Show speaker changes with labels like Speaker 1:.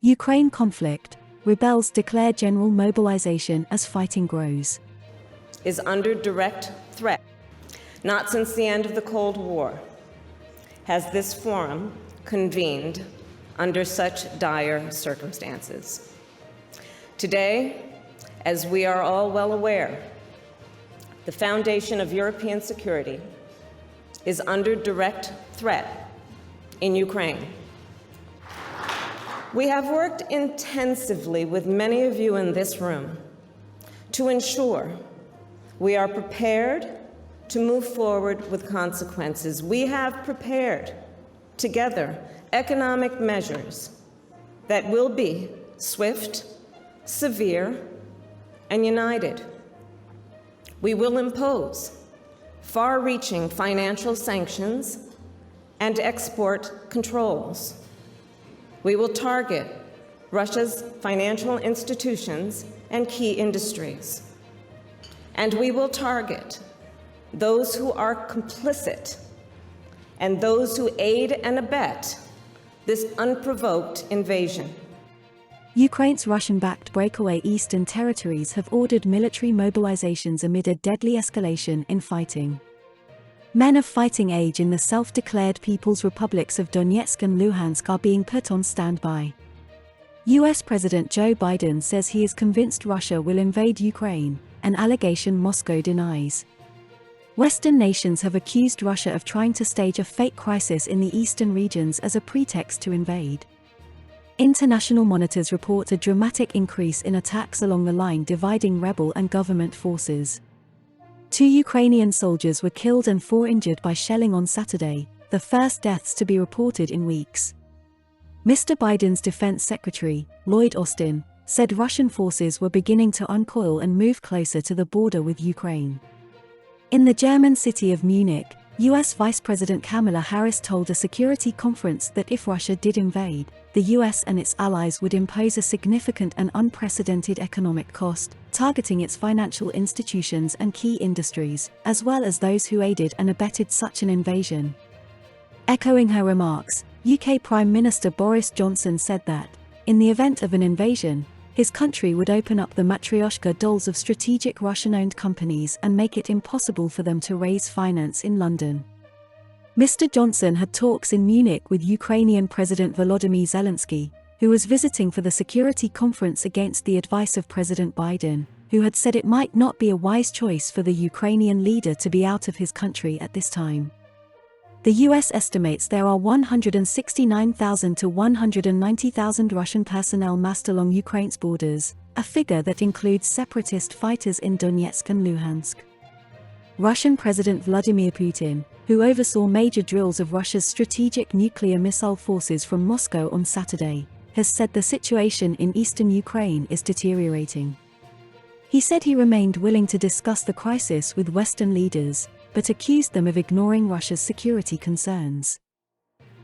Speaker 1: Ukraine conflict. Rebels declare general mobilization as fighting grows.
Speaker 2: Is under direct threat. Not since the end of the Cold War has this forum convened under such dire circumstances. Today, as we are all well aware, the foundation of European security is under direct threat in Ukraine. We have worked intensively with many of you in this room to ensure we are prepared to move forward with consequences. We have prepared together economic measures that will be swift, severe, and united. We will impose far-reaching financial sanctions and export controls. We will target Russia's financial institutions and key industries. And we will target those who are complicit and those who aid and abet this unprovoked invasion.
Speaker 1: Ukraine's Russian-backed breakaway eastern territories have ordered military mobilizations amid a deadly escalation in fighting. Men of fighting age in the self-declared People's Republics of Donetsk and Luhansk are being put on standby. US President Joe Biden says he is convinced Russia will invade Ukraine, an allegation Moscow denies. Western nations have accused Russia of trying to stage a fake crisis in the eastern regions as a pretext to invade. International monitors report a dramatic increase in attacks along the line dividing rebel and government forces. 2 Ukrainian soldiers were killed and 4 injured by shelling on Saturday, the first deaths to be reported in weeks. Mr. Biden's defense secretary, Lloyd Austin, said Russian forces were beginning to uncoil and move closer to the border with Ukraine. In the German city of Munich, US Vice President Kamala Harris told a security conference that if Russia did invade, the US and its allies would impose a significant and unprecedented economic cost, targeting its financial institutions and key industries, as well as those who aided and abetted such an invasion. Echoing her remarks, UK Prime Minister Boris Johnson said that, in the event of an invasion, his country would open up the Matryoshka dolls of strategic Russian-owned companies and make it impossible for them to raise finance in London. Mr. Johnson had talks in Munich with Ukrainian President Volodymyr Zelensky, who was visiting for the security conference against the advice of President Biden, who had said it might not be a wise choice for the Ukrainian leader to be out of his country at this time. The US estimates there are 169,000 to 190,000 Russian personnel massed along Ukraine's borders, a figure that includes separatist fighters in Donetsk and Luhansk. Russian President Vladimir Putin, who oversaw major drills of Russia's strategic nuclear missile forces from Moscow on Saturday, has said the situation in eastern Ukraine is deteriorating. He said he remained willing to discuss the crisis with Western leaders, but accused them of ignoring Russia's security concerns.